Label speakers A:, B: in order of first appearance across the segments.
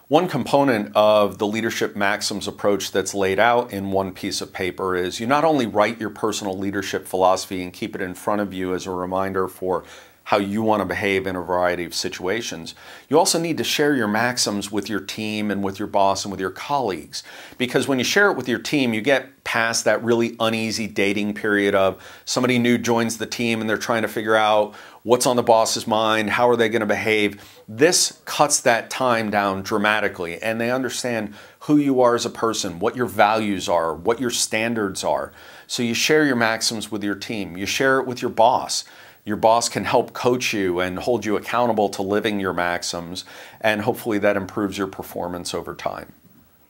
A: One component of the leadership maxims approach that's laid out in one piece of paper is you not only write your personal leadership philosophy and keep it in front of you as a reminder for how you want to behave in a variety of situations, you also need to share your maxims with your team and with your boss and with your colleagues. Because when you share it with your team, you get past that really uneasy dating period of somebody new joins the team and they're trying to figure out what's on the boss's mind, how are they going to behave. This cuts that time down dramatically, and they understand who you are as a person, what your values are, what your standards are. So you share your maxims with your team. You share it with your boss. Your boss can help coach you and hold you accountable to living your maxims, and hopefully that improves your performance over time.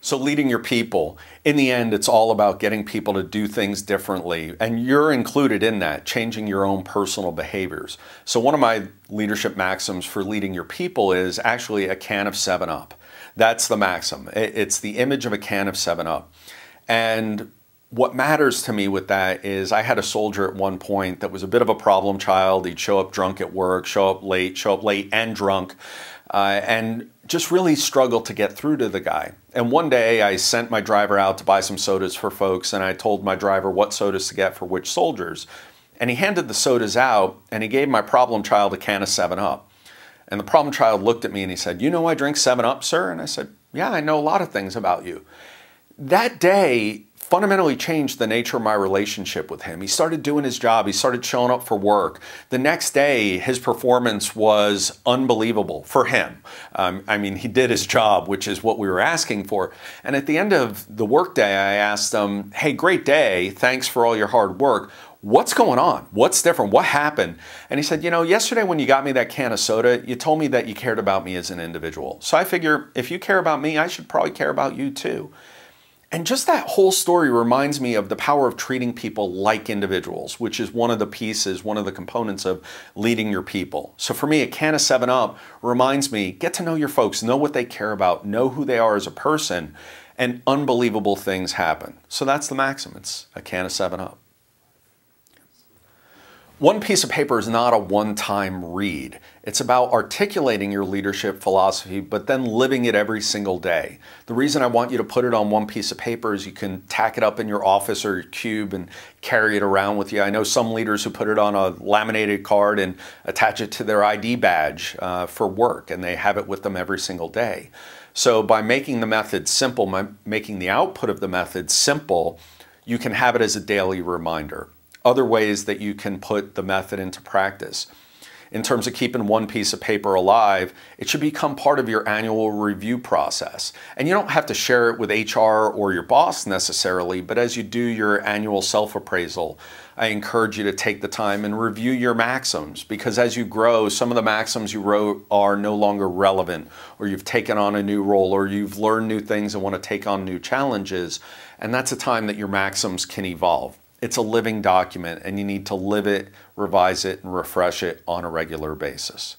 A: So leading your people, in the end, it's all about getting people to do things differently, and you're included in that, changing your own personal behaviors. So one of my leadership maxims for leading your people is actually a can of 7-Up. That's the maxim. It's the image of a can of 7-Up. And what matters to me with that is I had a soldier at one point that was a bit of a problem child. He'd show up drunk at work, show up late and drunk, and just really struggled to get through to the guy. And one day I sent my driver out to buy some sodas for folks, and I told my driver what sodas to get for which soldiers. And he handed the sodas out, and he gave my problem child a can of 7-Up. And the problem child looked at me and he said, "You know I drink 7-Up, sir?" And I said, "Yeah, I know a lot of things about you." That day fundamentally changed the nature of my relationship with him. He started doing his job. He started showing up for work. The next day, his performance was unbelievable for him. I mean, he did his job, which is what we were asking for. And at the end of the workday, I asked him, "Hey, great day. Thanks for all your hard work. What's going on? What's different? What happened?" And he said, "You know, yesterday when you got me that can of soda, you told me that you cared about me as an individual. So I figure if you care about me, I should probably care about you too." And just that whole story reminds me of the power of treating people like individuals, which is one of the pieces, one of the components of leading your people. So for me, a can of 7-Up reminds me, get to know your folks, know what they care about, know who they are as a person, and unbelievable things happen. So that's the maxim. It's a can of 7-Up. One piece of paper is not a one-time read. It's about articulating your leadership philosophy, but then living it every single day. The reason I want you to put it on one piece of paper is you can tack it up in your office or your cube and carry it around with you. I know some leaders who put it on a laminated card and attach it to their ID badge for work, and they have it with them every single day. So by making the method simple, by making the output of the method simple, you can have it as a daily reminder. Other ways that you can put the method into practice. In terms of keeping one piece of paper alive, it should become part of your annual review process. And you don't have to share it with HR or your boss necessarily, but as you do your annual self-appraisal, I encourage you to take the time and review your maxims, because as you grow, some of the maxims you wrote are no longer relevant, or you've taken on a new role, or you've learned new things and want to take on new challenges, and that's a time that your maxims can evolve. It's a living document, and you need to live it, revise it, and refresh it on a regular basis.